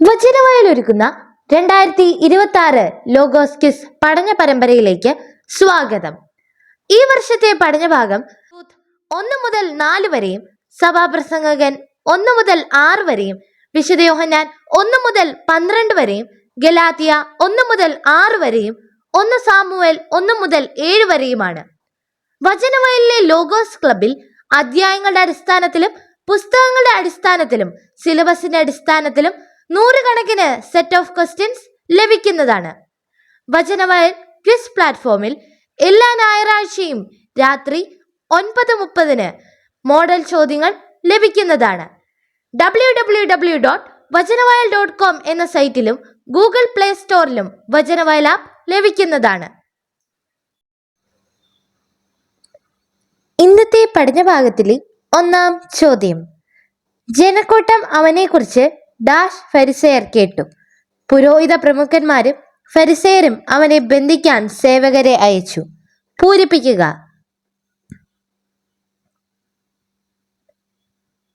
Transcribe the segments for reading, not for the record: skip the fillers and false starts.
വചനവയൽ ഒരുക്കുന്ന 2026 logos quiz പഠന പരമ്പരയിലേക്ക് സ്വാഗതം. ഈ വർഷത്തെ പഠനഭാഗം 1 മുതൽ 4 വരെയും സഭാപ്രസംഗകൻ 1 മുതൽ 6 വരെയും വിശുദ്ധ യോഹന്നാൻ 1 മുതൽ 12 വരെയും ഗലാത്യ 1 മുതൽ 6 വരെയും 1 സാമുവേൽ 1 മുതൽ 7 വരെയുമാണ്. വചനവയലിലെ ലോഗോസ് ക്ലബിൽ അധ്യായങ്ങളുടെ അടിസ്ഥാനത്തിലും പുസ്തകങ്ങളുടെ അടിസ്ഥാനത്തിലും സിലബസിന്റെ അടിസ്ഥാനത്തിലും 100 കണക്കിന് സെറ്റ് ഓഫ് ക്വസ്റ്റ്യൻസ് ലഭിക്കുന്നതാണ്. വചനവയൽ ക്വിസ് പ്ലാറ്റ്ഫോമിൽ എല്ലാ ഞായറാഴ്ചയും രാത്രി 9:30 മോഡൽ ചോദ്യങ്ങൾ ലഭിക്കുന്നതാണ്. www.vajanavayal.com എന്ന സൈറ്റിലും ഗൂഗിൾ പ്ലേ സ്റ്റോറിലും വചനവയൽ ആപ്പ് ലഭിക്കുന്നതാണ്. ഇന്നത്തെ പഠനഭാഗത്തിലെ 1-ാം ചോദ്യം. ജനക്കൂട്ടം അവനെക്കുറിച്ച് ഡാഷ് ഫരിസേയർ കേട്ടു. പുരോഹിത പ്രമുഖന്മാരും ഫരിസേയരും അവനെ ബന്ധിക്കാൻ സേവകരെ അയച്ചു. പൂരിപ്പിക്കുക.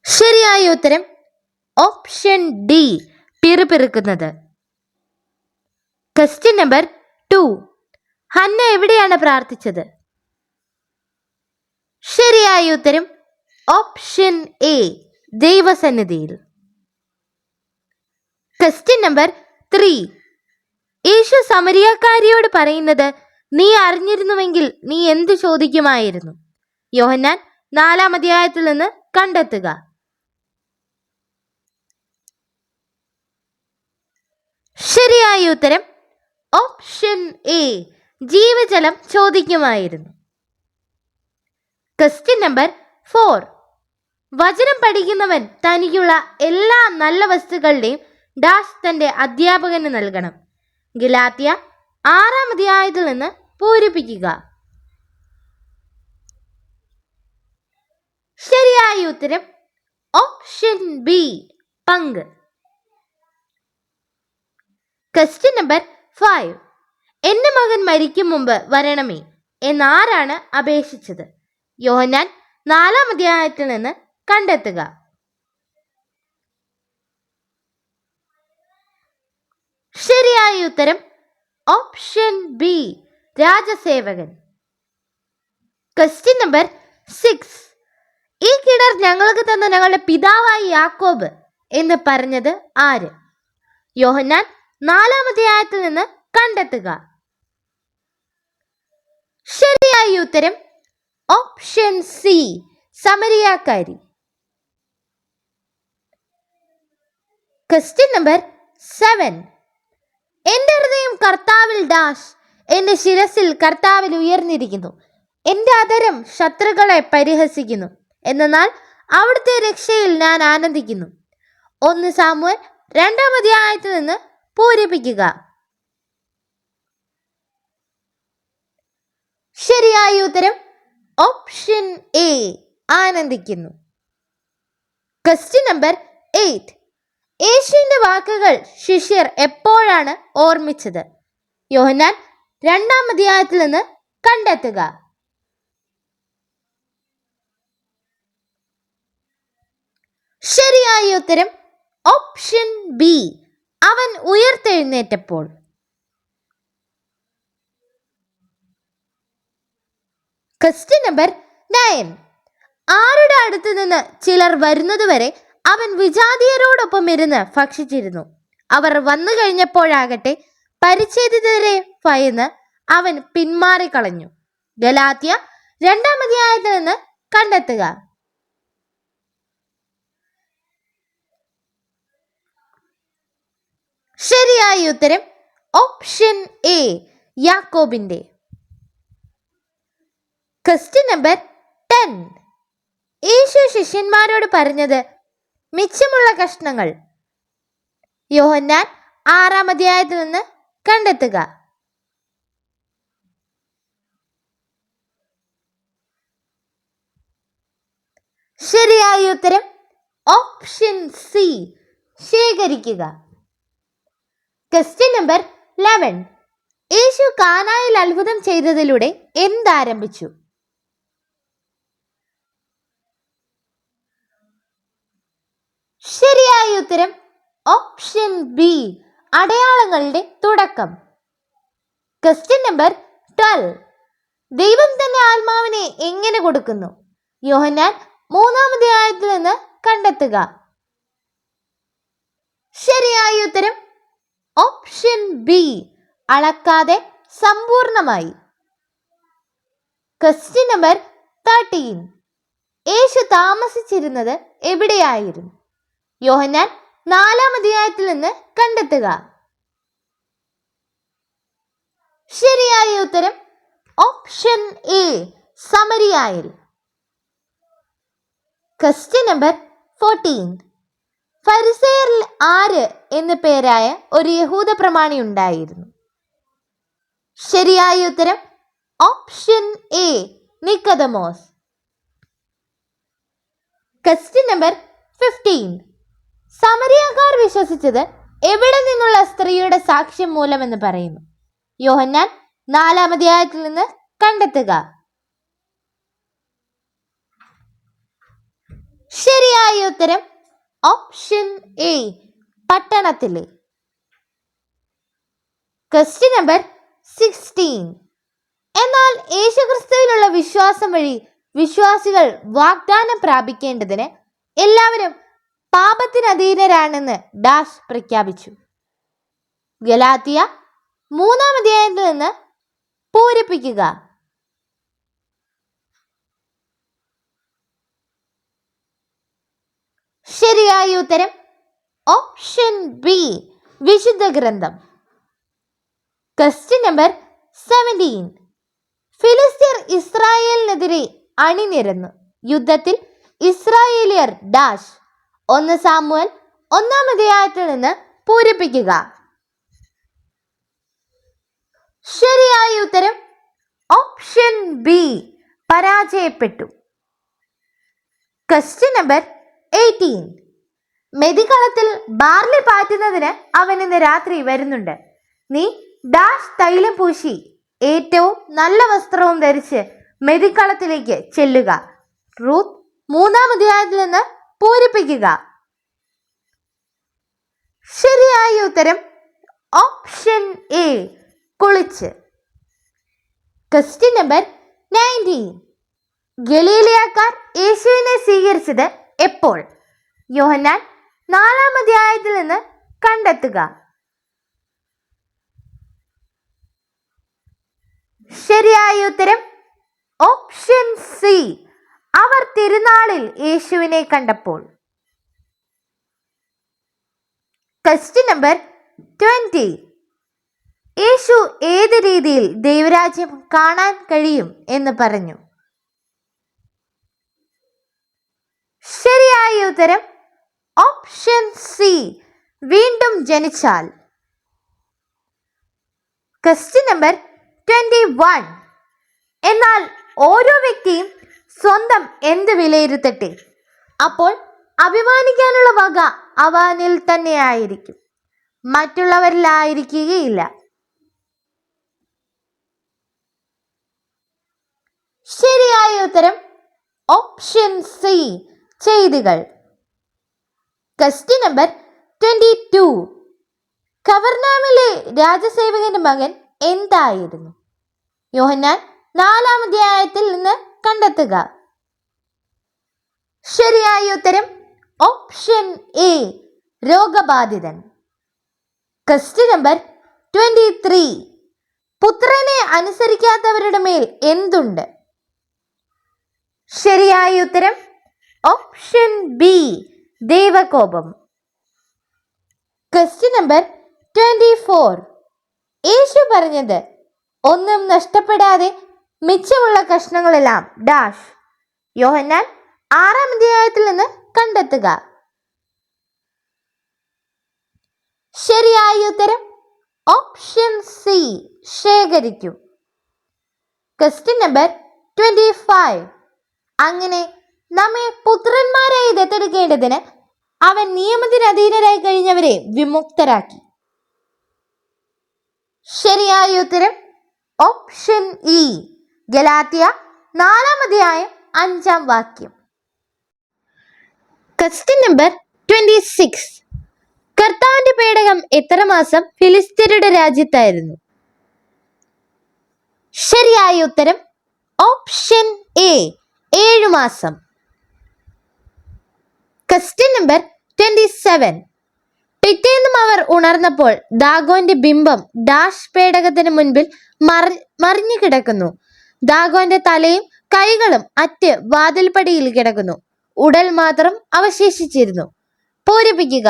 ശരിയായ ഉത്തരം ഓപ്ഷൻ ഡി, പിറുപിറുക്കുന്നത്. Question number 2. ഹന്ന എവിടെയാണ് പ്രാർത്ഥിച്ചത്? ശരിയായ ഉത്തരം ഓപ്ഷൻ എ, ദൈവസന്നിധിയിൽ. Question number 3. യേശു സമരിയക്കാരിയോട് പറയുന്നത് നീ അറിഞ്ഞിരുന്നുവെങ്കിൽ നീ എന്തു ചോദിക്കുമായിരുന്നു? യോഹന്നാൻ 4-ാം അധ്യായത്തിൽ നിന്ന് കണ്ടെത്തുക. ശരിയായ ഉത്തരം ഓപ്ഷൻ എ, ജീവജലം ചോദിക്കുമായിരുന്നു. Question number 4. വചനം പഠിക്കുന്നവൻ തനിക്കുള്ള എല്ലാ നല്ല വസ്തുക്കളുടെയും ഡാഷ് തന്റെ അധ്യാപകന് നൽകണം. ഗലാത്യ 6-ാം അധ്യായത്തിൽ നിന്ന് പൂരിപ്പിക്കുക. ശരിയായ ഉത്തരം ഓപ്ഷൻ ബി, പങ്ക്. Question number 5. എന്റെ മകൻ മരിക്കും മുമ്പ് വരണമേ എന്നാരാണ് അപേക്ഷിച്ചത്? യോഹന്നാൻ 4-ാം അധ്യായത്തിൽ നിന്ന് കണ്ടെത്തുക. ശരിയായ ഉത്തരം ഓപ്ഷൻ ബി, രാജസേവകൻ. Question number 6. ഈ കിണർ ഞങ്ങൾക്ക് തന്ന ഞങ്ങളുടെ പിതാവായ യാക്കോബ് എന്ന് പറഞ്ഞത് ആര്? യോഹന്നാൻ 4-ാം അധ്യായത്തിൽ നിന്ന് കണ്ടെത്തുക. ശരിയായ ഉത്തരം ഓപ്ഷൻ സി, സമരിയാക്കാരി. Question number 7. എന്റെ ഹൃദയം കർത്താവിൽ ഡാഷ്, എന്റെ ശിരസിൽ കർത്താവിൽ ഉയർന്നിരിക്കുന്നു. എന്റെ അധരം ശത്രുക്കളെ പരിഹസിക്കുന്നു. എന്നാൽ അവിടുത്തെ രക്ഷയിൽ ഞാൻ ആനന്ദിക്കുന്നു. 1 സാമുവേൽ 2-ാം അധ്യായത്തിൽ നിന്ന് പൂരിപ്പിക്കുക. ശരിയായ ഉത്തരം ഓപ്ഷൻ എ, ആനന്ദിക്കുന്നു. Question number 8. യേശുവിന്റെ വാക്കുകൾ ശിഷ്യർ എപ്പോഴാണ് ഓർമ്മിച്ചത്? യോഹന്നാൻ 2-ാം അധ്യായത്തിൽ നിന്ന് കണ്ടെത്തുക. ശരിയായ ഉത്തരം ഓപ്ഷൻ ബി, അവൻ ഉയർത്തെഴുന്നേറ്റപ്പോൾ. Question number 9. ആരുടെ അടുത്ത് നിന്ന് ചിലർ വരുന്നതുവരെ അവൻ വിജാതീയരോടൊപ്പം ഇരുന്ന് ഭക്ഷിച്ചിരുന്നു. അവർ വന്നു കഴിഞ്ഞപ്പോഴാകട്ടെ പരിച്ഛേദിതരെ ഭയന്ന് അവൻ പിന്മാറിക്കളഞ്ഞു. ഗലാത്യ 2-ാം അധ്യായത്തിൽ നിന്ന് കണ്ടെത്തുക. ശരിയായ ഉത്തരം ഓപ്ഷൻ എ, യാക്കോബിന്റെ. Question number 10. യേശു ശിഷ്യന്മാരോട് പറഞ്ഞത് മിച്ചമുള്ള കഷ്ണങ്ങൾ. യോഹന്നാൻ 6-ാം അധ്യായത്തിൽ നിന്ന് കണ്ടെത്തുക. ശരിയായ ഉത്തരം ഓപ്ഷൻ സി, ശേഖരിക്കുക. Question number 11. യേശു കാനായിൽ അത്ഭുതം ചെയ്തതിലൂടെ എന്താരംഭിച്ചു? ഉത്തരം ഓപ്ഷൻ ബി, അടയാളങ്ങളുടെ തുടക്കം. Question number 12. ദൈവം തന്റെ ആത്മാവിനെ എങ്ങനെ കൊടുക്കുന്നു? യോഹന്നാൻ 3-ാം അധ്യായത്തിൽ നിന്ന് കണ്ടെത്തുക. ശരിയായ ഉത്തരം ഓപ്ഷൻ ബി, അളക്കാതെ സമ്പൂർണമായി. Question number 13. യേശു താമസിച്ചിരുന്നത് എവിടെയായിരുന്നു? യോഹന്നാൻ 4-ാം അധ്യായത്തിൽ നിന്ന് കണ്ടെത്തുക. ശരിയായ ഉത്തരം ഓപ്ഷൻ എ, സമരിയായിൽ. Question number 14. ഫരിസേയരിൽ ആര് എന്നു പേരായ ഒരു യഹൂദ പ്രമാണി ഉണ്ടായിരുന്നു? ശരിയായ ഉത്തരം option A, Nicodemus. Question number 15. സമരിയക്കാർ വിശ്വസിച്ചത് എവിടെ നിന്നുള്ള സ്ത്രീയുടെ സാക്ഷ്യം മൂലമെന്ന് പറയുന്നു? യോഹന്നാൻ 4-ാം അധ്യായത്തിൽ നിന്ന് കണ്ടെത്തുക. ശരിയായ ഉത്തരം ഓപ്ഷൻ എ, പട്ടണത്തിലെ. Question number 16. എന്നാൽ യേശുക്രിസ്തുവിലുള്ള വിശ്വാസം വഴി വിശ്വാസികൾ വാഗ്ദാനം പ്രാപിക്കേണ്ടതിന് എല്ലാവരും പാപത്തിന് അധീനരാണെന്ന് ഡാഷ് പ്രഖ്യാപിച്ചു. ഗലാത്യ 3-ാം അധ്യായത്തിൽ നിന്ന് പൂരിപ്പിക്കുക. ശരിയായ ഉത്തരം ഓപ്ഷൻ ബി, വിശുദ്ധ ഗ്രന്ഥം. Question number 17. ഫിലിസ്ത്യർ ഇസ്രായേലിനെതിരെ അണിനിരന്നു. യുദ്ധത്തിൽ ഇസ്രായേലിയർ ഡാഷ്. 1 സാമുവേൽ 1-ാം അധ്യായത്തിൽ നിന്ന് പൂരിപ്പിക്കുക. ശരിയായ ഉത്തരം ഓപ്ഷൻ ബി, പരാജയപ്പെട്ടു. Question number 18. മെതികളത്തിൽ ബാർലി പാറ്റുന്നതിന് അവൻ ഇന്ന് രാത്രി വരുന്നുണ്ട്. നീ ഡാഷ് തൈലം പൂശി ഏറ്റവും നല്ല വസ്ത്രവും ധരിച്ച് മെതിക്കളത്തിലേക്ക് ചെല്ലുക. റൂത്ത് 3-ാം അധ്യായത്തിൽ നിന്ന് പൂരിപ്പിക്കുക. ശരിയായ ഉത്തരം ഓപ്ഷൻ എ, കുളിച്ച്. Question number 19. ഗലീലയക്കാർ യേശുവിനെ സ്വീകരിച്ചത് എപ്പോൾ? യോഹന്നാൻ 4-ാം അധ്യായത്തിൽ നിന്ന് കണ്ടെത്തുക. ശരിയായ ഉത്തരം ഓപ്ഷൻ സി, അവർ തിരുനാളിൽ യേശുവിനെ കണ്ടപ്പോൾ. Question number 20. യേശു ഏത് രീതിയിൽ ദൈവരാജ്യം കാണാൻ കഴിയും എന്ന് പറഞ്ഞു? ശരിയായ ഉത്തരം ഓപ്ഷൻ സി, വീണ്ടും ജനിച്ചാൽ. Question number 21. എന്നാൽ ഓരോ വ്യക്തിയും സ്വന്തം എന്ത് വിലയിരുത്തട്ടെ, അപ്പോൾ അഭിമാനിക്കാനുള്ള വക അവനിൽ തന്നെയായിരിക്കും, മറ്റുള്ളവരിലായിരിക്കുകയില്ല. ശരിയായ ഉത്തരം ഓപ്ഷൻ സി, ചെയ്തികൾ. Question number 22. കവർനാമിലെ രാജസേവകന്റെ മകൻ എന്തായിരുന്നു? യോഹന്നാൻ 4-ാം അധ്യായത്തിൽ നിന്ന് കണ്ടെത്തുക. ശരിയായ ഉത്തരം ഓപ്ഷൻ എ, രോഗബാധിതൻ. Question number 23. പുത്രനെ അനുസരിക്കാത്തവരുടെ മേൽ എന്തുണ്ട്? ശരിയായ ഉത്തരം ഓപ്ഷൻ ബി, ദൈവകോപം. Question number 24. യേശു പറഞ്ഞത് ഒന്നും നഷ്ടപ്പെടാതെ മിച്ചമുള്ള കഷ്ണങ്ങളെല്ലാം ഡാഷ്. യോഹന്നാൻ 6-ാം അധ്യായത്തിൽ നിന്ന് കണ്ടെത്തുക. ശരിയായ ഉത്തരം ഓപ്ഷൻ സി, ശേഖരിക്കും. Question number 25. അങ്ങനെ നമ്മെ പുത്രന്മാരായി ദത്തെടുക്കേണ്ടതിന് അവൻ നിയമത്തിന് അധീനരായി കഴിഞ്ഞവരെ വിമുക്തരാക്കി. ശരിയായ ഉത്തരം ഓപ്ഷൻ ഇ, ഗലാത്യ 4-ാം അധ്യായം 5-ാം വാക്യം. Question number 26. കർത്താവിന്റെ പേടകം എത്ര മാസം ഫിലിസ്ത്യരുടെ രാജ്യത്തായിരുന്നു? ശരിയായ ഉത്തരം ഓപ്ഷൻ എ 7 മാസം. Question number 27. പിറ്റേന്നും അവർ ഉണർന്നപ്പോൾ ദാഗോന്റെ ബിംബം ഡാഷ് പേടകത്തിന് മുൻപിൽ മറിഞ്ഞു കിടക്കുന്നു. ദാഗോന്റെ തലയും കൈകളും അറ്റ് വാതിൽപ്പടിയിൽ കിടക്കുന്നു. ഉടൽ മാത്രം അവശേഷിച്ചിരുന്നു. പൂരിപ്പിക്കുക.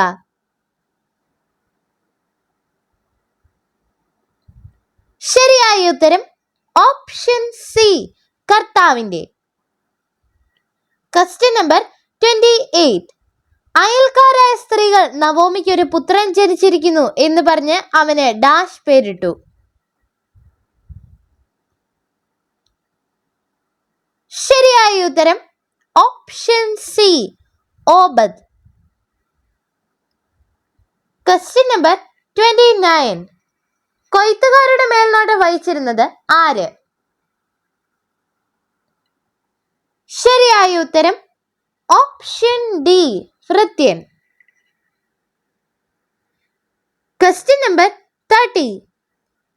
ശരിയായ ഉത്തരം ഓപ്ഷൻ സി കർത്താവിന്റെ. Question number 28. അയൽക്കാരായ സ്ത്രീകൾ നവോമിക്ക് ഒരു പുത്രൻ ജനിച്ചിരിക്കുന്നു എന്ന് പറഞ്ഞ് അവന് ഡാഷ് പേരിട്ടു. ശരിയായ ഉത്തരം option C Obed. Question number 29. കൊയ്ത്തുകാരുടെ മേൽനോട്ടം വഹിച്ചിരുന്നത് ആര്? ശരിയായ ഉത്തരം ഓപ്ഷൻ ഡി ഭൃത്യൻ. Question number 30.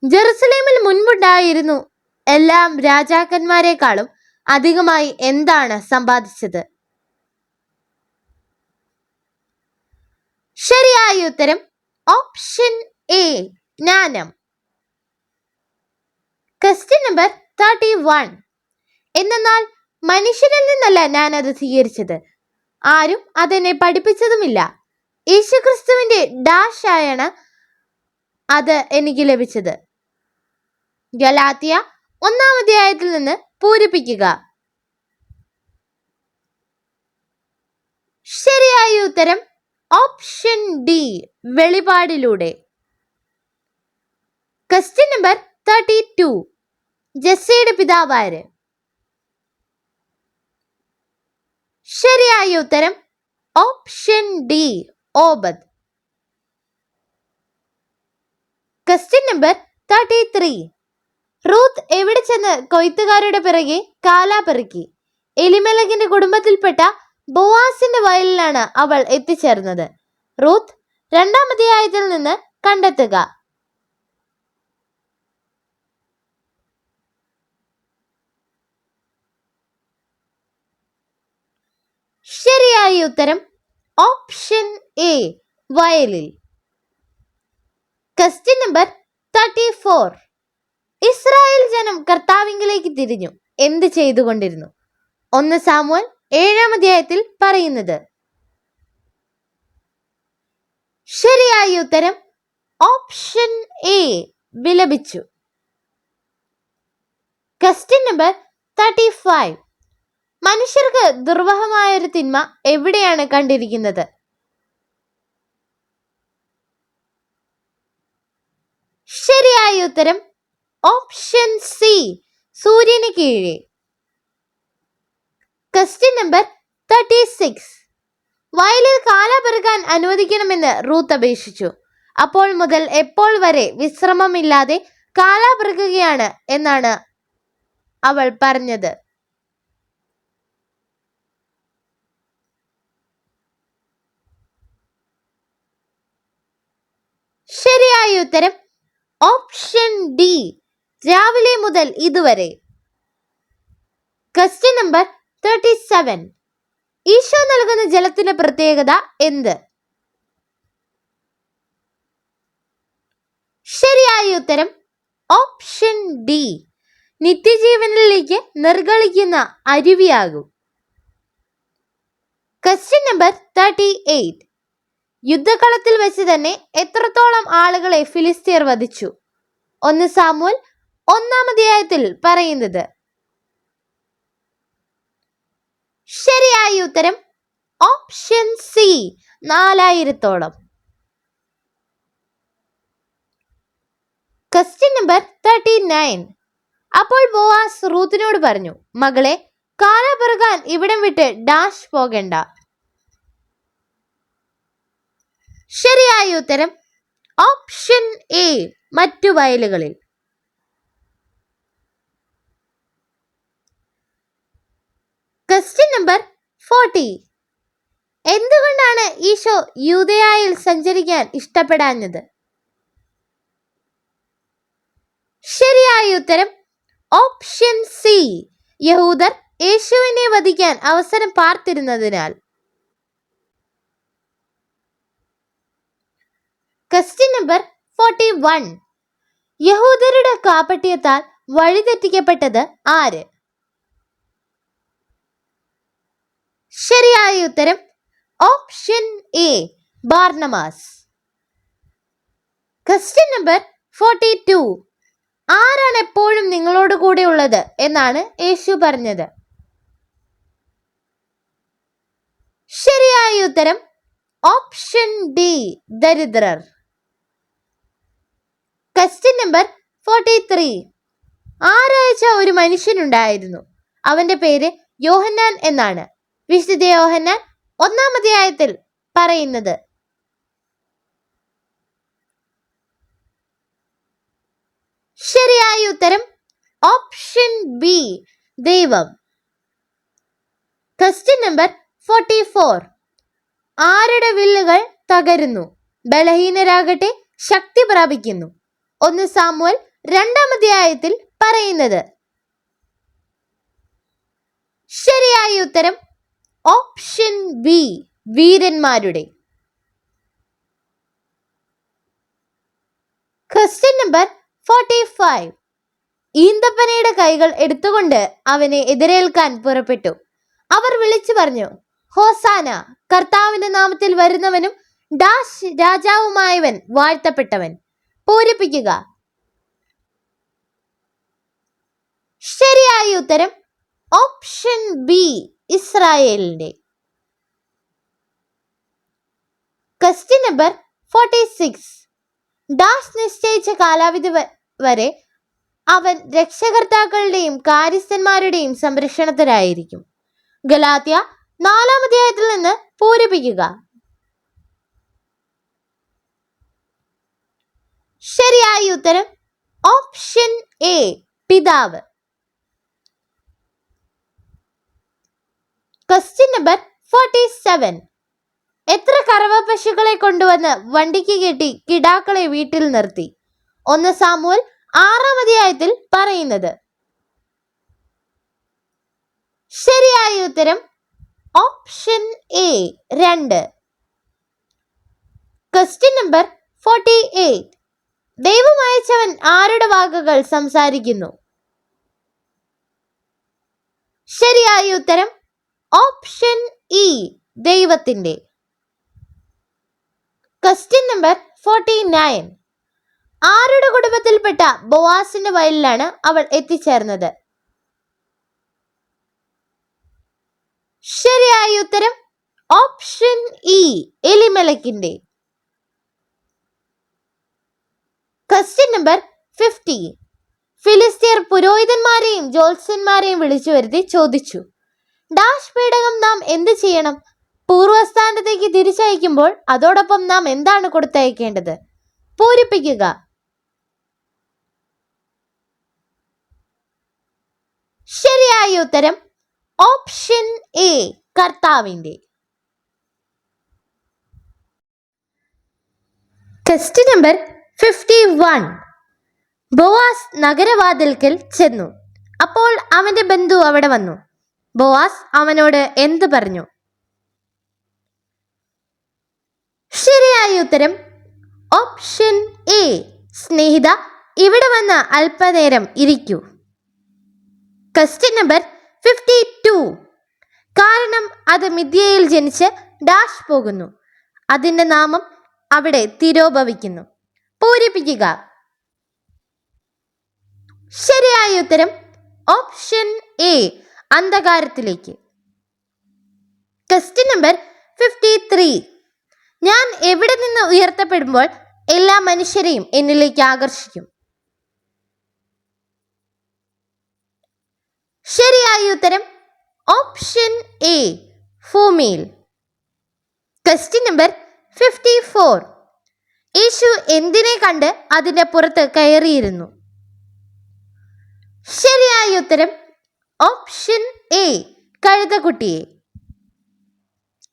ജെറുസലേമിൽ മുൻപുണ്ടായിരുന്നു എല്ലാം രാജാക്കന്മാരെക്കാളും അധികമായി എന്താണ് സമ്പാദിച്ചത്? ശരിയായ ഉത്തരം ഓപ്ഷൻ എ ജ്ഞാനം. Question number 31. എന്നാൽ മനുഷ്യരിൽ നിന്നല്ല ഞാൻ അത് സ്വീകരിച്ചത്, ആരും അതെന്നെ പഠിപ്പിച്ചതുമില്ല. യേശുക്രിസ്തുവിന്റെ ഡാഷ് ആയാണ് അത് എനിക്ക് ലഭിച്ചത്. ഗലാത്യ 1-ാം അധ്യായത്തിൽ നിന്ന് പൂരിപ്പിക്കുക. ശരിയായ ഉത്തരം ഓപ്ഷൻ ഡി വെളിപാടിലൂടെ. Question number 32. ജെസ്സിയുടെ പിതാവാര്? ശരിയായ ഉത്തരം option D Obed. Question number 33. Ruth എവിടെ ചെന്ന് കൊയ്ത്തുകാരുടെ പിറകെ കാലാപെറുക്കി? എലിമേലെക്കിന്റെ കുടുംബത്തിൽപ്പെട്ട ബോവാസിന്റെ വയലിലാണ് അവൾ എത്തിച്ചേർന്നത്. റൂത്ത് 2-ാം അധ്യായത്തിൽ നിന്ന് കണ്ടെത്തുക. ശരിയായ ഉത്തരം ഓപ്ഷൻ എ വയലിൽ. Question number 34. ഇസ്രായേൽ ജനം കർത്താവിങ്കിലേക്ക് തിരിഞ്ഞു എന്ത് ചെയ്തുകൊണ്ടിരുന്നു? 1 സാമുവേൽ 7-ാം അധ്യായത്തിൽ പറയുന്നത്. ശരിയായ ഉത്തരം ഓപ്ഷൻ എ വിലപിച്ചു. Question number 35. മനുഷ്യർക്ക് ദുർവഹമായൊരു തിന്മ എവിടെയാണ് കണ്ടിരിക്കുന്നത്? ശരിയായ ഉത്തരം ഓപ്ഷൻ സി സൂര്യന് കീഴെ. Question number 36. വയലിൽ കാലാപെറുക്കാൻ അനുവദിക്കണമെന്ന് റൂത്ത് അപേക്ഷിച്ചു. അപ്പോൾ മുതൽ എപ്പോൾ വരെ വിശ്രമമില്ലാതെ കാലാപെറുക്കുകയാണ് എന്നാണ് അവൾ പറഞ്ഞത്? ശരിയായ ഉത്തരം ഓപ്ഷൻ ഡി രാവിലെ മുതൽ ഇതുവരെ. Question number 37. ഈശോ നൽകുന്ന ജലത്തിന്റെ പ്രത്യേകത എന്ത്? ശരിയായ ഉത്തരം ഓപ്ഷൻ ഡി നിത്യജീവനിലേക്ക് നിർഗളിക്കുന്ന അരുവിയാകും. Question number 38. യുദ്ധകളത്തിൽ വെച്ച് തന്നെ എത്രത്തോളം ആളുകളെ ഫിലിസ്തീർ വധിച്ചു? 1 സാമുവേൽ 1-ാം അധ്യായത്തിൽ പറയുന്നത്. ശരിയായ ഉത്തരം ഓപ്ഷൻ സി 4000-ഓളം. Question number 39. അപ്പോൾ ബോവാസ് റൂത്തിനോട് പറഞ്ഞു, മകളെ, കാലാപെറുക്കാൻ ഇവിടം വിട്ട് ഡാഷ് പോകണ്ട. ശരിയായ ഉത്തരം ഓപ്ഷൻ എ മറ്റു വയലുകളിൽ. Question number 40. എന്തുകൊണ്ടാണ് ഈശോ യൂദയായിൽ സഞ്ചരിക്കാൻ ഇഷ്ടപ്പെടാഞ്ഞത്? ശരിയായ ഉത്തരം ഓപ്ഷൻ സി, യഹൂദർ യേശുവിനെ വധിക്കാൻ അവസരം പാർത്തിരുന്നതിനാൽ. Question number 41. യഹൂദരുടെ കാപട്യത്താൽ വഴിതെറ്റിക്കപ്പെട്ടത് ആര്? ശരിയായ ഉത്തരം option A, Barnabas. Question number 42. ആരാണ് എപ്പോഴും നിങ്ങളോട് കൂടെ ഉള്ളത് എന്നാണ് യേശു പറഞ്ഞത്? ശരിയായ ഉത്തരം ഓപ്ഷൻ ഡി, ദരിദ്രർ. Question number 43. ആരാഴ്ച ഒരു മനുഷ്യനുണ്ടായിരുന്നു. അവന്റെ പേര് യോഹന്നാൻ എന്നാണ്. വിശുദ്ധ യോഹന്നാൻ 1-ാം അധ്യായത്തിൽ പറയുന്നത്. ശരിയായ ഉത്തരം ഓപ്ഷൻ ബി, ദൈവം. Question number 44. ആരുടെ വില്ലുകൾ തകരുന്നു, ബലഹീനരാകട്ടെ ശക്തി പ്രാപിക്കുന്നു? 1 സാമുവേൽ 2-ാം അധ്യായത്തിൽ പറയുന്നത്. ശരിയായ ഉത്തരം ഓപ്ഷൻ ബി, വീരന്മാരുടെ. Question number 45. ഈന്തപ്പനയുടെ കൈകൾ എടുത്തുകൊണ്ട് അവനെ എതിരേൽക്കാൻ പുറപ്പെട്ടു. അവർ വിളിച്ചു പറഞ്ഞു, ഹോസാന, കർത്താവിന്റെ നാമത്തിൽ വരുന്നവനും ഡാഷ് രാജാവുമായവൻ വാഴ്ത്തപ്പെട്ടവൻ. പൂരിപ്പിക്കുക. ശരിയായ ഉത്തരം ഓപ്ഷൻ ബി, ഇസ്രായേലിന്റെ. Question number 46. ഡാഷ് നിശ്ചയിച്ച കാലാവധി വരെ അവൻ രക്ഷകർത്താക്കളുടെയും കാര്യസ്ഥന്മാരുടെയും സംരക്ഷണത്തിലായിരിക്കും. ഗലാത്യ 4-ാം അധ്യായത്തിൽ നിന്ന് പൂരിപ്പിക്കുക. ശരിയായ ഉത്തരം ഓപ്ഷൻ എ, പിതാവ്. Question number 47. എത്ര കറവ പശുക്കളെ കൊണ്ടുവന്ന് വണ്ടിക്ക് കെട്ടി കിടാക്കളെ വീട്ടിൽ നിർത്തി? 1 സാമുവേൽ 6-ാം അധ്യായത്തിൽ പറയുന്നത്. ശരിയായ ഉത്തരം ഓപ്ഷൻ എ, 2. Question number 48. ദൈവം അയച്ചവൻ ആരുടെ വാക്കുകൾ സംസാരിക്കുന്നു? ശരിയായ ഉത്തരം ഓപ്ഷൻ ഇ, ദൈവത്തിന്റെ. Question number 49. ആരുടെ കുടുംബത്തിൽപ്പെട്ട ബോവാസിന്റെ വയലിലാണ് അവൾ എത്തിച്ചേർന്നത്? ശരിയായ ഉത്തരം ഓപ്ഷൻ ഇ, എലിമലക്കിന്റെ. Question number 50. ഫിലിസ്തീർ പുരോഹിതന്മാരെയും ജ്യോത്സ്യന്മാരെയും വിളിച്ചു വരുത്തി ചോദിച്ചു, ഡാഷ് പേടകം നാം എന്ത് ചെയ്യണം? പൂർവസ്ഥാനത്തേക്ക് തിരിച്ചയക്കുമ്പോൾ അതോടൊപ്പം നാം എന്താണ് കൊടുത്തയക്കേണ്ടത്? പൂരിപ്പിക്കുക. ശരിയായ ഉത്തരം ഓപ്ഷൻ എ, കർത്താവിന്റെ. Question number 51. ബോവാസ് നഗരവാതിൽക്കൽ ചെന്നു. അപ്പോൾ അവന്റെ ബന്ധു അവിടെ വന്നു. ബോവാസ് അവനോട് എന്ത് പറഞ്ഞു? ശരിയായ ഉത്തരം ഓപ്ഷൻ എ, സ്നേഹിത, ഇവിടെ വന്ന് അല്പനേരം ഇരിക്കൂ. Question number 52. കാരണം അത് മിദ്യയിൽ ജനിച്ച് ഡാഷ് പോകുന്നു. അതിന്റെ നാമം അവിടെ തിരോഭവിക്കുന്നു. പൂരിപ്പിക്കുക. ശരിയായ ഉത്തരം ഓപ്ഷൻ എ, അന്ധകാരത്തിലേക്ക്. Question number 53. ഞാൻ എവിടെ നിന്ന് ഉയർത്തപ്പെടുമ്പോൾ എല്ലാ മനുഷ്യരെയും എന്നിലേക്ക് ആകർഷിക്കും? ശരിയായ ഉത്തരം ഓപ്ഷൻ എ, ഭൂമിയിൽ. Question number 54. യേശു എന്തിനെ കണ്ട് അതിന്റെ പുറത്ത് കയറിയിരുന്നു? ശരിയായ ഉത്തരം ഓപ്ഷൻ എ, കഴുതക്കുട്ടിയെ.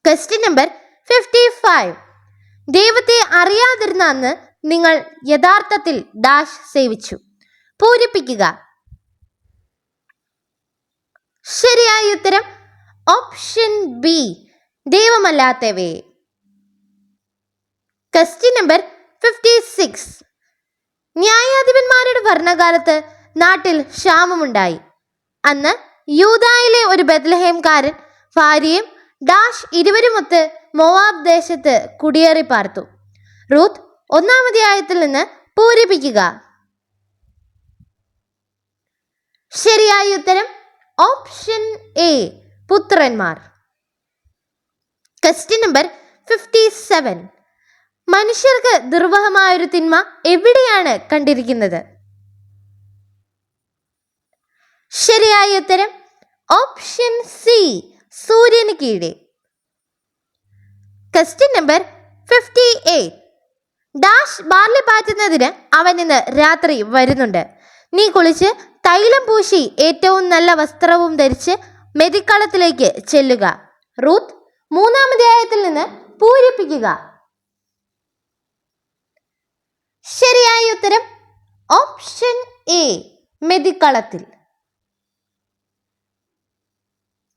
Question number 55. ദൈവത്തെ അറിയാതിരുന്ന അന്ന് നിങ്ങൾ യഥാർത്ഥത്തിൽ ഡാഷ് സേവിച്ചു. പൂരിപ്പിക്കുക. ശരിയായ ഉത്തരം ഓപ്ഷൻ ബി, ദൈവമല്ലാത്തവയെ. Question number 56. ന്യായാധിപന്മാരുടെ ഭരണകാലത്ത് നാട്ടിൽ ക്ഷാമമുണ്ടായി. അന്ന് യൂദായിലെ ഒരു ബെത്ലഹേംകാരൻ ഭാര്യയും ഡാഷ് ഇരുവരുമൊത്ത് മോവാബ് ദേശത്ത് കുടിയേറി പാർത്തു. റൂത്ത് 1-ാം അധ്യായത്തിൽ നിന്ന് പൂരിപ്പിക്കുക. ശരിയായ ഉത്തരം ഓപ്ഷൻ എ, പുത്രന്മാർ. Question number 57. മനുഷ്യർക്ക് ദുർവഹമായൊരു തിന്മ എവിടെയാണ് കണ്ടിരിക്കുന്നത്? ശരിയായ ഉത്തരം ഓപ്ഷൻ സി, സൂര്യന് കീഴെ. Question number 58. ഡാഷ് ബാർലി പാറ്റുന്നതിന് അവൻ ഇന്ന് രാത്രി വരുന്നുണ്ട്. നീ കുളിച്ച് തൈലം പൂശി ഏറ്റവും നല്ല വസ്ത്രവും ധരിച്ച് മെതിക്കളത്തിലേക്ക് ചെല്ലുക. റൂത്ത് 3-ാം അധ്യായത്തിൽ നിന്ന് പൂരിപ്പിക്കുക. ശരിയായ ഉത്തരം ഓപ്ഷൻ എ, മെതിക്കളത്തിൽ.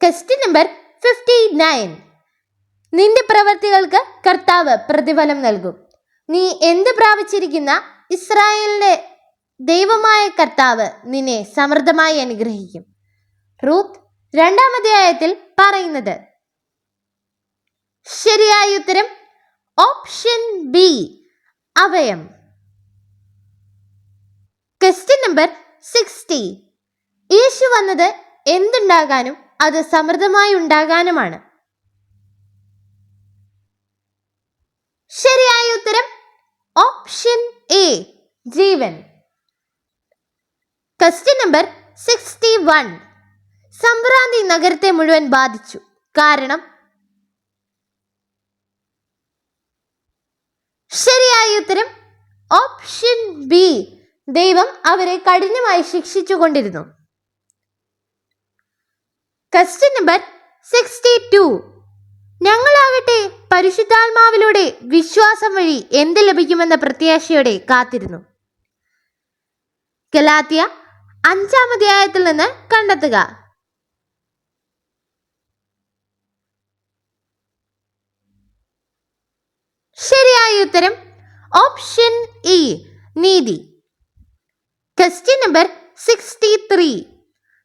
Question number 59. നിന്റെ പ്രവൃത്തികൾക്ക് കർത്താവ് പ്രതിഫലം നൽകും. നീ എന്ത് പ്രാപിച്ചിരിക്കുന്ന ഇസ്രായേലിന്റെ ദൈവമായ കർത്താവ് നിന്നെ സമൃദ്ധമായി അനുഗ്രഹിക്കും. റൂത്ത് 2-ാം അധ്യായത്തിൽ പറയുന്നത്. ശരിയായ ഉത്തരം ഓപ്ഷൻ ബി, അഭയം. Question number 60. യേശു വന്നത് എന്തുണ്ടാകാനും അത് സമൃദ്ധമായി ഉണ്ടാകാനുമാണ്. ശരിയായ ഉത്തരം option A, Jeevan. Question number 61. സംഭ്രാന്തി നഗരത്തെ മുഴുവൻ ബാധിച്ചു. കാരണം? ശരിയായ ഉത്തരം ഓപ്ഷൻ ബി, ദൈവം അവരെ കഠിനമായി ശിക്ഷിച്ചു കൊണ്ടിരുന്നു. Question number 62. ഞങ്ങളാകട്ടെ പരിശുദ്ധാത്മാവിലൂടെ വിശ്വാസം വഴി എന്ത് ലഭിക്കുമെന്ന പ്രത്യാശയോടെ കാത്തിരുന്നു. ഗലാത്യ 5-ാം അധ്യായത്തിൽ നിന്ന് കണ്ടെത്തുക. ശരിയായ ഉത്തരം ഓപ്ഷൻ ഇ, നീതി. Question number 63.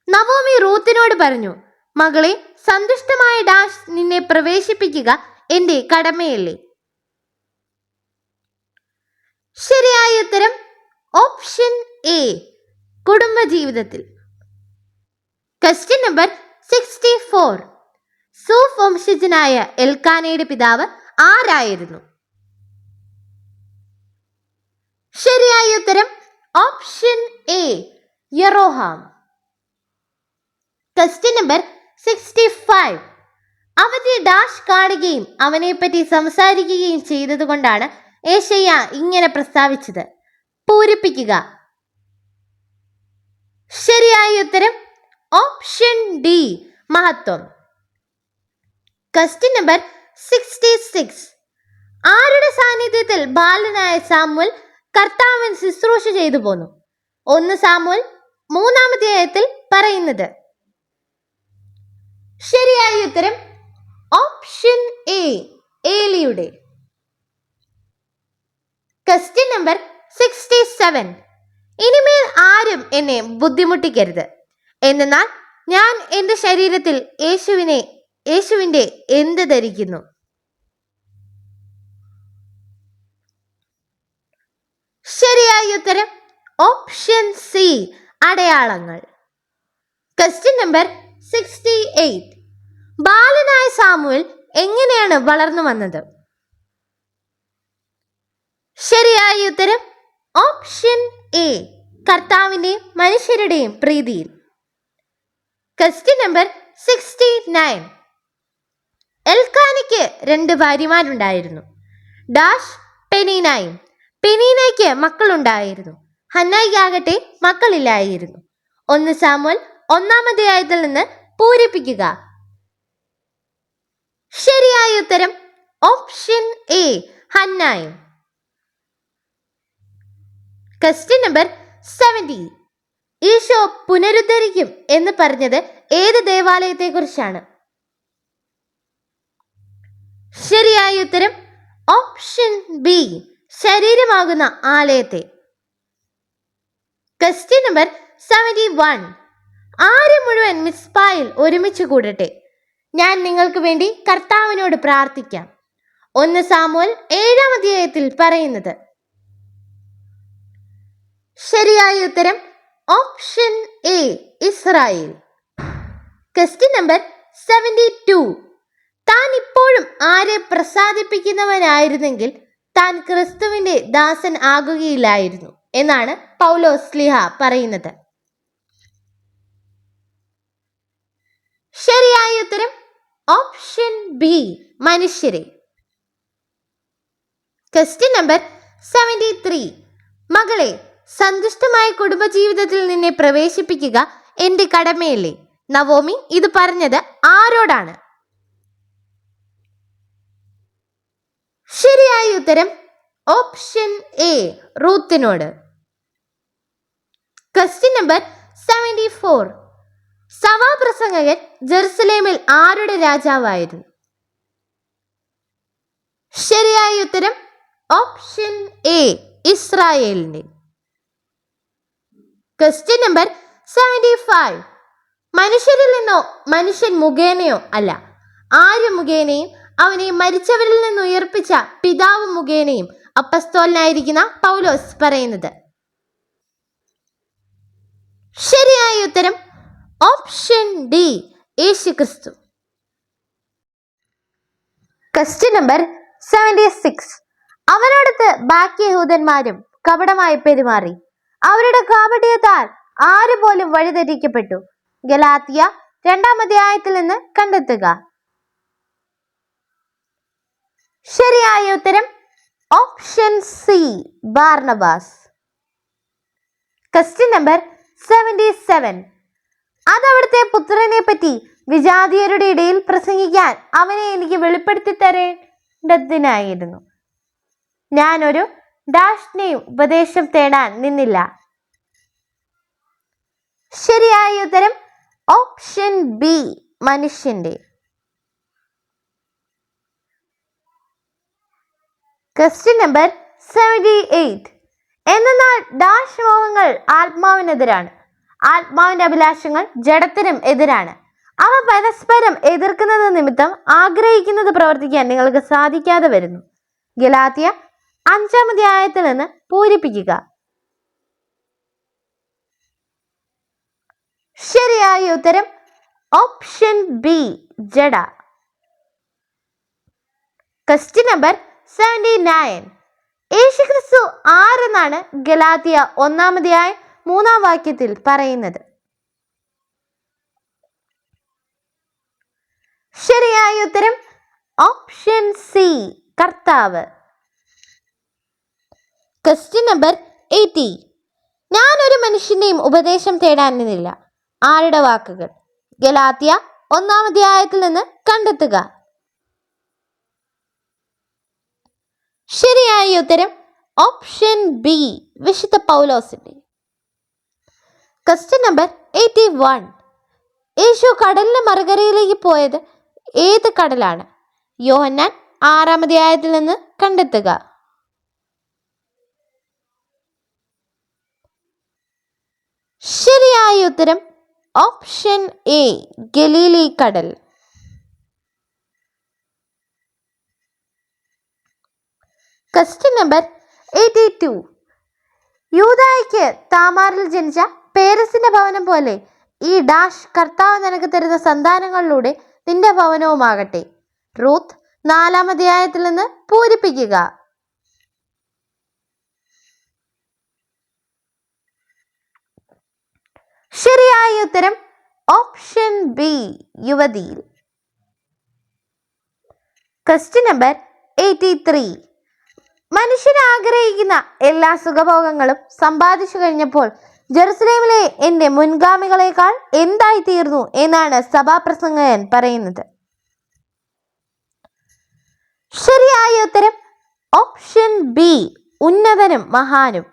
നവോമി റൂത്തിനോട് പറഞ്ഞു, മകളെ, സന്തുഷ്ടമായ ഡാഷ് നിന്നെ പ്രവേശിപ്പിക്കുക എന്റെ കടമയല്ലേ? ശരിയായ ഉത്തരം ഓപ്ഷൻ എ, കുടുംബജീവിതത്തിൽ. Question number 64. സൂഫ് വംശജനായ എൽക്കാനയുടെ പിതാവ് ആരായിരുന്നു? ശരിയായ ഉത്തരം option A, Jeroham. Question number 65. അവന്റെ ഡാഷ് കാണുകയും അവനെപ്പറ്റി സംസാരിക്കുകയും ചെയ്തതുകൊണ്ടാണ് യേശയ്യ ഇങ്ങനെ പ്രസ്താവിച്ചത്. പൂരിപ്പിക്കുക. ശരിയായ ഉത്തരം ഓപ്ഷൻ ഡി, മഹത്വം. Question number 66. ആരുടെ സാന്നിധ്യത്തിൽ ബാലനായ സാമുവൽ കർത്താവൻ ശുശ്രൂഷ ചെയ്തു പോന്നു? 1 സാമുവൽ 3-ാം അധ്യായത്തിൽ പറയുന്നത്. ശരിയായ ഉത്തരം ഓപ്ഷൻ എ, ഏലിയുടെ. Question number 67. ഇനിമേൽ ആരും എന്നെ ബുദ്ധിമുട്ടിക്കരുത്, എന്നാൽ ഞാൻ എൻ്റെ ശരീരത്തിൽ യേശുവിൻ്റെ എന്ത് ധരിക്കുന്നു? ശരിയായ ഉത്തരം ഓപ്ഷൻ സി, അടയാളങ്ങൾ. Question number 68. ബാലനായ സാമുവൽ എങ്ങനെയാണ് വളർന്നു വന്നത്? ശരിയായ ഉത്തരം ഓപ്ഷൻ എ, കർത്താവിൻ്റെയും മനുഷ്യരുടെയും പ്രീതിയിൽ. Question number 69. എൽക്കാനയ്ക്ക് 2 ഭാര്യമാരുണ്ടായിരുന്നു. ഡാഷ് പെനീനായും. പെനീനയ്ക്ക് മക്കളുണ്ടായിരുന്നു. ഹന്നായിക്കാകട്ടെ മക്കളില്ലായിരുന്നു. 1 സാമുവൽ 1-ാം അധ്യായത്തിൽ നിന്ന് പൂരിപ്പിക്കുക. ശരിയായ ഉത്തരം ഓപ്ഷൻ എ ഹന്നായും. Question number 70. ഈശോ പുനരുദ്ധരിക്കും എന്ന് പറഞ്ഞത് ഏത് ദേവാലയത്തെ കുറിച്ചാണ്? ശരിയായ ഉത്തരം ഓപ്ഷൻ ബി ശരീരമാകുന്ന ആലയത്തെ. Question number 71. ആര് മുഴുവൻ മിസ്പായിൽ ഒരുമിച്ച് കൂടട്ടെ, ഞാൻ നിങ്ങൾക്ക് വേണ്ടി കർത്താവിനോട് പ്രാർത്ഥിക്കാം. 1 സാമുവേൽ 7-ാം അധ്യായത്തിൽ പറയുന്നത്. ശരിയായ ഉത്തരം option A Israel. Question number 72. താൻ ഇപ്പോഴും ആരെ പ്രസാദിപ്പിക്കുന്നവനായിരുന്നെങ്കിൽ താൻ ക്രിസ്തുവിന്റെ ദാസൻ ആകുകയില്ലായിരുന്നു എന്നാണ് പൗലോസ് ശ്ലീഹ പറയുന്നത്. ശരിയായ ഉത്തരം ഓപ്ഷൻ ബി മനുഷ്യരെ. Question number 73. മകളെ, സന്തുഷ്ടമായ കുടുംബജീവിതത്തിൽ നിന്നെ പ്രവേശിപ്പിക്കുക എന്റെ കടമയല്ലേ? നവോമി ഇത് പറഞ്ഞത് ആരോടാണ്? ശരിയായ ഉത്തരം ഓപ്ഷൻ എ റൂത്തിനോട്. Question number 74. സഭാപ്രസംഗകൻ ജെറുസലേമിൽ ആരുടെ രാജാവായിരുന്നു? ശരിയായ ഉത്തരം ഓപ്ഷൻ എ ഇസ്രായേലിന്റെ. Question number 75. മനുഷ്യരിൽ നിന്നോ മനുഷ്യൻ മുഖേനയോ അല്ല, ആര് മുഖേനയും അവനെ മരിച്ചവരിൽ നിന്ന് ഉയർപ്പിച്ച പിതാവ് മുഖേനയും അപ്പസ്തോലനായിരിക്കുന്ന പൗലോസ് പറയുന്നത്. ശരിയായ ഉത്തരം ഓപ്ഷൻ ഡി യേശുക്രിസ്തു. Question number 76. അവനോടത്ത് ബാക്കി യഹൂദന്മാരും കപടമായി പെരുമാറി, അവരുടെ കാപട്യത്താൽ ആര് പോലും വഴിതെറ്റിക്കപ്പെട്ടു. ഗലാത്യ 2-ാം അധ്യായത്തിൽ നിന്ന് കണ്ടെത്തുക. ശരിയായ ഉത്തരം option C Barnabas. Question number 77. അതവിടുത്തെ പുത്രനെ പറ്റി വിജാതീയരുടെ ഇടയിൽ പ്രസംഗിക്കാൻ അവനെ എനിക്ക് വെളിപ്പെടുത്തി തരേണ്ടതിനായിരുന്നു. ഞാനൊരു ഡാഷിനെയും ഉപദേശം തേടാൻ നിന്നില്ല. ശരിയായ ഉത്തരം ഓപ്ഷൻ ബി മനുഷ്യന്റെ. Question number 78. എന്നാൽ ഡാഷ് മോഹങ്ങൾ ആത്മാവിനെതിരാണ്, ആത്മാവിന്റെ അഭിലാഷങ്ങൾ ജഡത്തിനും എതിരാണ്. അവ പരസ്പരം എതിർക്കുന്നത് നിമിത്തം ആഗ്രഹിക്കുന്നത് പ്രവർത്തിക്കാൻ നിങ്ങൾക്ക് സാധിക്കാതെ വരുന്നു. ഗലാത്യ 5-ാം അധ്യായത്തിൽ നിന്ന് പൂരിപ്പിക്കുക. ശരിയായ ഉത്തരം ഓപ്ഷൻ ബി ജഡ. Question number 79. യേശുക്രിസ്തു ആരെന്നാണ് ഗലാത്യ 1-ാം അധ്യായം 3-ാം വാക്യത്തിൽ പറയുന്നത്? ശരിയായ ഉത്തരം ഓപ്ഷൻ സി കർത്താവ്. Question number 80. ഞാൻ ഒരു മനുഷ്യന്റെയും ഉപദേശം തേടാൻ നിന്നില്ല, ആരുടെ വാക്കുകൾ? ഗലാത്യ 1-ാം അധ്യായത്തിൽ നിന്ന് കണ്ടെത്തുക. ശരിയായ ഉത്തരം ഓപ്ഷൻ ബി വിശുദ്ധ പൗലോസിന്റെ. Question number 81. യേശു കടലിന്റെ മറുകരയിലേക്ക് പോയത് ഏത് കടലാണ്? യോഹന്നാൻ 6-ാം അധ്യായത്തിൽ നിന്ന് കണ്ടെത്തുക. ശരിയായ ഉത്തരം ഓപ്ഷൻ എ ഗലീലി കടൽ. Question number 82. യൂദായ്ക്ക് താമാറിൽ ജനിച്ച പേരസിന്റെ ഭവനം പോലെ ഈ ഡാഷ് കർത്താവ് നിനക്ക് തരുന്ന സന്താനങ്ങളിലൂടെ നിന്റെ ഭവനവുമാകട്ടെ. റൂത്ത് 4-ാം അധ്യായത്തിൽ നിന്ന് പൂരിപ്പിക്കുക. ശരിയായ ഉത്തരം ഓപ്ഷൻ ബി യുവതിയിൽ. Question number 83. മനുഷ്യൻ ആഗ്രഹിക്കുന്ന എല്ലാ സുഖഭോഗങ്ങളും സമ്പാദിച്ചു കഴിഞ്ഞപ്പോൾ ജെറുസലേമിലെ എന്റെ മുൻഗാമികളെക്കാൾ എന്തായി തീർന്നു എന്നാണ് സഭാപ്രസംഗകൻ പറയുന്നത്? ശരിയായ ഉത്തരം ഓപ്ഷൻ ബി, ഉന്നതനും മഹാനും.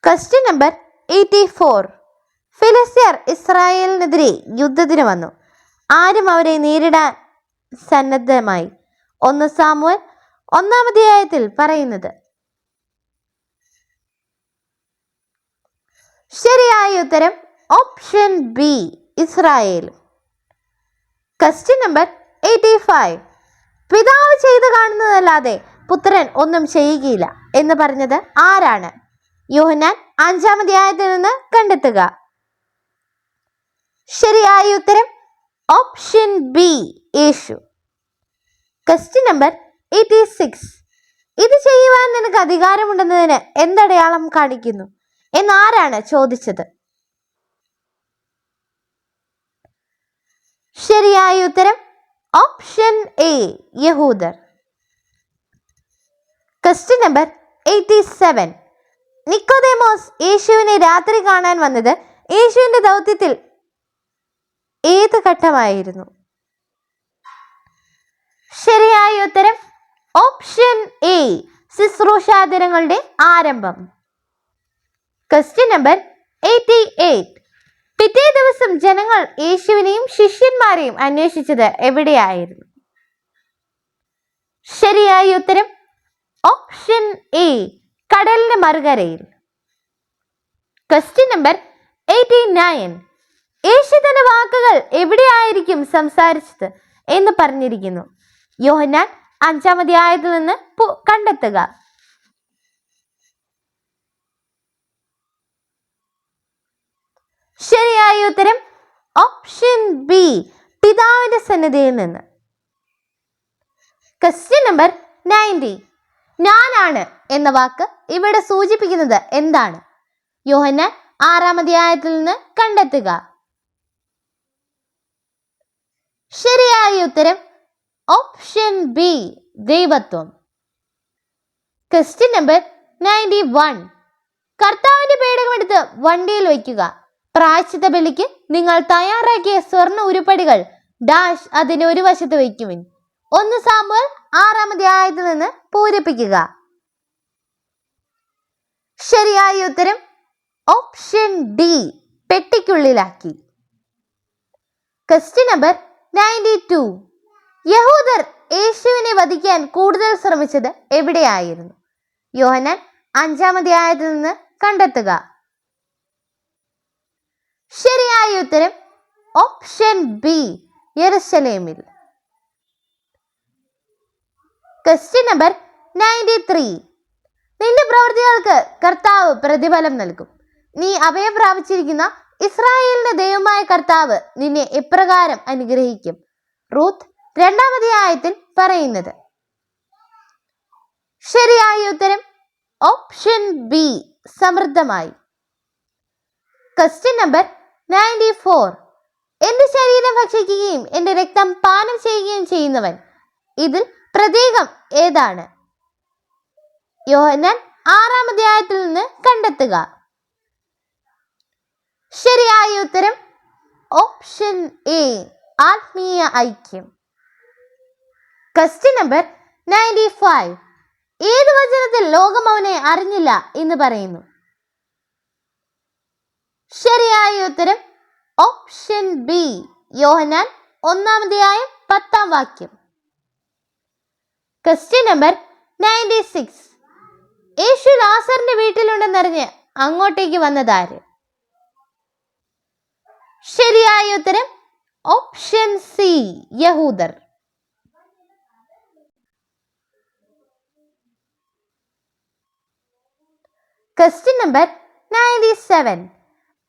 Question number 84. ഫിലിസ്ത്യർ ഇസ്രായേലിനെതിരെ യുദ്ധത്തിന് വന്നു. ആരും അവരെ നേരിടാൻ സന്നദ്ധമായി. 1 സാമുവേൽ 1-ാം അധ്യായത്തിൽ പറയുന്നത്. ശരിയായ ഉത്തരം option B, Israel. Question number 85. പിതാവ് ചെയ്തു കാണുന്നതല്ലാതെ പുത്രൻ ഒന്നും ചെയ്യുകയില്ല എന്ന് പറഞ്ഞത് ആരാണ്? യോഹന്നാൻ 5-ാം അധ്യായത്തിൽ നിന്ന് കണ്ടെത്തുക. ശരിയായ ഉത്തരം ഓപ്ഷൻ ബി, യേശു. Question number 86. ഇത് ചെയ്യുവാൻ നിനക്ക് അധികാരമുണ്ടെന്നതിന് എന്തടയാളം കാണിക്കുന്നു എന്നാരാണ് ചോദിച്ചത്? ശരിയായ ഉത്തരം ഓപ്ഷൻ എ, യഹൂദർ. Question number 87. നിക്കോദേമോസ് യേശുവിനെ രാത്രി കാണാൻ വന്നത് യേശുവിന്റെ ദൗത്യത്തിൽ ഏത് ഘട്ടമായിരുന്നു? ശരിയായ ഉത്തരം ഓപ്ഷൻ എ, ശുശ്രൂഷാദിനങ്ങളുടെ ആരംഭം. Question number 88. പിറ്റേ ദിവസം ജനങ്ങൾ യേശുവിനെയും ശിഷ്യന്മാരെയും അന്വേഷിച്ചത് എവിടെയായിരുന്നു? ശരിയായ ഉത്തരം ഓപ്ഷൻ എ, കടലിന് മറുകരയിൽ. Question number 89. യേശു തന്റെ വാക്കുകൾ എവിടെയായിരിക്കും സംസാരിച്ചത് എന്ന് പറഞ്ഞിരിക്കുന്നു? യോഹന്നാൻ 5-ാം അധ്യായത്തിൽ നിന്ന് കണ്ടെത്തുക. ശരിയായ ഉത്തരം ഓപ്ഷൻ ബി, പിതാവിന്റെ സന്നിധിയിൽ നിന്ന്. Question number 90. ഞാനാണ് എന്ന വാക്ക് ഇവിടെ സൂചിപ്പിക്കുന്നത് എന്താണ്? യോഹന്നാൻ 6-ാം അധ്യായത്തിൽ നിന്ന് കണ്ടെത്തുക. ശരിയായ ഉത്തരം ഓപ്ഷൻ ബി, ദൈവത്വം. Question number 91. കർത്താവിന്റെ പേടകമെടുത്ത് വണ്ടിയിൽ വയ്ക്കുക. പ്രായശ്ചിത്ത ബലിക്ക് നിങ്ങൾ തയ്യാറാക്കിയ സ്വർണ്ണ ഉരുപ്പടികൾ ഡാഷ് അതിന് ഒരു വശത്ത് വയ്ക്കുവിൻ. 1 സാമുവേൽ 6-ാം അധ്യായത്തിൽ നിന്ന് പൂരിപ്പിക്കുക. ശരിയായ ഉത്തരം ഓപ്ഷൻ ഡി, പെട്ടിക്കുള്ളിലാക്കി. Question number 92. യഹൂദർ യേശുവിനെ വധിക്കാൻ കൂടുതൽ ശ്രമിച്ചത് എവിടെയായിരുന്നു? യോഹന്നാൻ 5-ാം അധ്യായത്തിൽ നിന്ന് കണ്ടെത്തുക. ശരിയായ ഉത്തരം ഓപ്ഷൻ ബി, യെരുശലേമിൽ. Question number 93. നിന്റെ പ്രവൃത്തികൾക്ക് കർത്താവ് പ്രതിഫലം നൽകും. നീ അഭയം പ്രാപിച്ചിരിക്കുന്ന ഇസ്രായേലിന്റെ ദൈവമായ കർത്താവ് നിന്നെ എപ്രകാരം അനുഗ്രഹിക്കും? റൂത്ത് 2-ാം അധ്യായത്തിൽ പറയുന്നത്. ശരിയായ ഉത്തരം ഓപ്ഷൻ ബി, സമൃദ്ധമായി. Question number 94. എന്റെ ശരീരം ഭക്ഷിക്കുകയും എന്റെ രക്തം പാനം ചെയ്യുകയും ചെയ്യുന്നവൻ, ഇതിൽ പ്രതീകം ഏതാണ്? യോഹന്നാൻ 6-ാം അധ്യായത്തിൽ നിന്ന് കണ്ടെത്തുക. ശരിയായ ഉത്തരം ഓപ്ഷൻ എ, ആത്മീയ ഐക്യം. Question number 95. ഏത് വചനത്തിൽ ലോകം അവനെ അറിഞ്ഞില്ല എന്ന് പറയുന്നു? ശരിയായ ഉത്തരം ഓപ്ഷൻ ബി, യോഹന്നാൻ 1-ാം അധ്യായം 10-ാം വാക്യം. Question number 96. യേശു ലാസറിന്റെ വീട്ടിലുണ്ടെന്നറിഞ്ഞ് അങ്ങോട്ടേക്ക് വന്നതാര്? ശരിയായ ഉത്തരം ഓപ്ഷൻ സി, യഹൂദർ. Question number 97.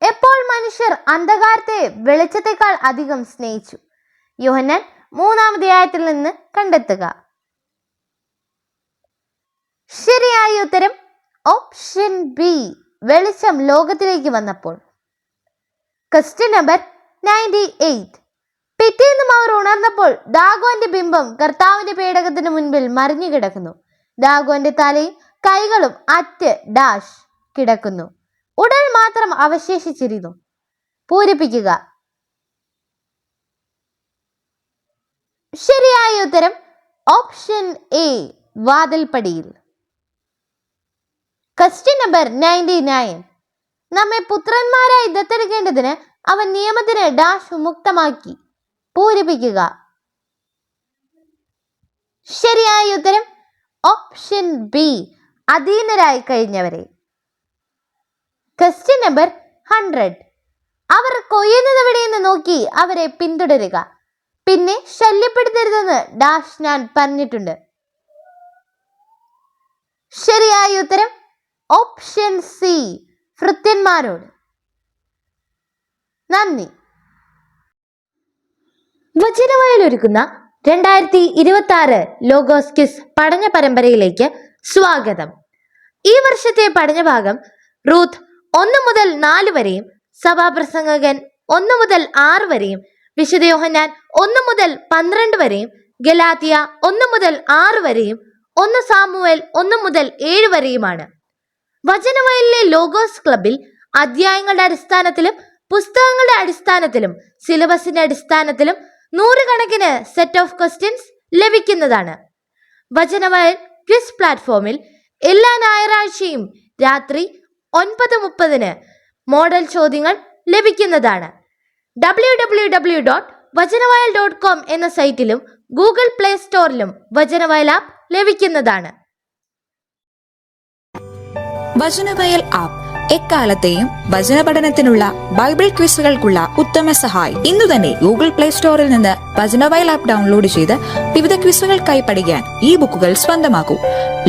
എപ്പോൾ മനുഷ്യർ അന്ധകാരത്തെ വെളിച്ചത്തെക്കാൾ അധികം സ്നേഹിച്ചു? യോഹന്നാൻ 3-ാം അധ്യായത്തിൽ നിന്ന് കണ്ടെത്തുക. ശരിയായ ഉത്തരം ഓപ്ഷൻ ബി, വെളിച്ചം ലോകത്തിലേക്ക് വന്നപ്പോൾ. Question number 98. പിറ്റേന്നും അവർ ഉണർന്നപ്പോൾ ദാഗോന്റെ ബിംബം കർത്താവിന്റെ പേടകത്തിന് മുൻപിൽ മറിഞ്ഞു കിടക്കുന്നു. ദാഗോന്റെ തലയും കൈകളും അറ്റ് ഡാഷ് കിടക്കുന്നു. ഉടൽ മാത്രം അവശേഷിച്ചിരുന്നു. പൂരിപ്പിക്കുക. ശരിയായ ഉത്തരം ഓപ്ഷൻ എ, വാതിൽപ്പടിയിൽ. Question number 99. നമ്മെ പുത്രന്മാരായി ദത്തെടുക്കേണ്ടതിന് അവൻ നിയമത്തിന് ഡാഷ് മുക്തമാക്കി. പൂരിപ്പിക്കുക. ശരിയായ ഉത്തരം ഓപ്ഷൻ ബി, അധീനരായി കഴിഞ്ഞവരെ. Question number 100. അവർ കൊയ്യുന്നതെവിടെയെന്ന് നോക്കി അവരെ പിന്തുടരുക. പിന്നെ ശല്യപ്പെടുത്തരുതെന്ന് ഡാഷ് ഞാൻ പറഞ്ഞിട്ടുണ്ട്. ശരിയായ ഉത്തരം ഓപ്ഷൻ സി, ഭൃത്യന്മാരോട്. നന്ദി. വചനവയൽ ഒരുക്കുന്ന 2026 ലോഗോസ് ക്വിസ് പഠന പരമ്പരയിലേക്ക് സ്വാഗതം. ഈ വർഷത്തെ പഠനഭാഗം റൂത്ത് 1 മുതൽ 4 വരെയും സഭാപ്രസംഗകൻ 1 മുതൽ 6 വരെയും വിശുദ്ധ യോഹന്നാൻ 1 മുതൽ 12 വരെയും ഗലാത്യ 1 മുതൽ 6 വരെയും 1 സാമുവേൽ 1 മുതൽ 7 വരെയുമാണ്. വചനവയലിലെ ലോഗോസ് ക്ലബിൽ അധ്യായങ്ങളുടെ അടിസ്ഥാനത്തിലും പുസ്തകങ്ങളുടെ അടിസ്ഥാനത്തിലും സിലബസിന്റെ അടിസ്ഥാനത്തിലും 100 കണക്കിന് സെറ്റ് ഓഫ് ക്വസ്റ്റ്യൻസ് ലഭിക്കുന്നതാണ്. വചനവയൽ ക്വിസ് പ്ലാറ്റ്ഫോമിൽ എല്ലാ ഞായറാഴ്ചയും രാത്രി 9:30 മോഡൽ ചോദ്യങ്ങൾ ലഭിക്കുന്നതാണ്. www.vajanavayal.com എന്ന സൈറ്റിലും ഗൂഗിൾ പ്ലേ സ്റ്റോറിലും വചനവയൽ ആപ്പ് ലഭിക്കുന്നതാണ്. വചനവയൽ ആപ്പ് എക്കാലത്തെയും വചന പഠനത്തിനുള്ള ബൈബിൾ ക്വിസുകൾക്കുള്ള ഉത്തമ സഹായി. ഇന്നു തന്നെ ഗൂഗിൾ പ്ലേ സ്റ്റോറിൽ നിന്ന് വചനവയൽ ആപ്പ് ഡൗൺലോഡ് ചെയ്ത് വിവിധ ക്വിസുകൾക്കായി പഠിക്കാൻ ഈ ബുക്കുകൾ സ്വന്തമാക്കൂ.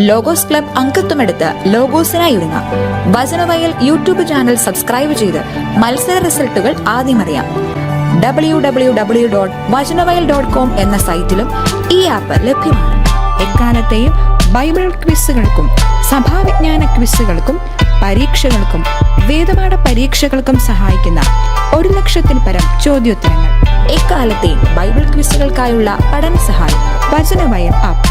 ലോഗോസ് ക്ലബ് അംഗത്വമെടുത്ത് ലോഗോസിനായി ഒരുങ്ങാം. വചനവയൽ യൂട്യൂബ് ചാനൽ സബ്സ്ക്രൈബ് ചെയ്ത് മത്സര റിസൾട്ടുകൾ ആദ്യം അറിയാം. www.vajanavayal.com എന്ന സൈറ്റിലും ഈ ആപ്പ് ലഭ്യമാണ്. എക്കാലത്തെയും ബൈബിൾ ക്വിസുകൾക്കും സഭാവിജ്ഞാന ക്വിസുകൾക്കും പരീക്ഷകൾക്കും വേദപാഠ പരീക്ഷകൾക്കും സഹായിക്കുന്ന 1,00,000-ൽ പരം ചോദ്യോത്തരങ്ങൾ. എക്കാലത്തെയും ബൈബിൾ ക്വിസുകൾക്കായുള്ള പഠന സഹായം വചനവയൽ ആപ്പ്.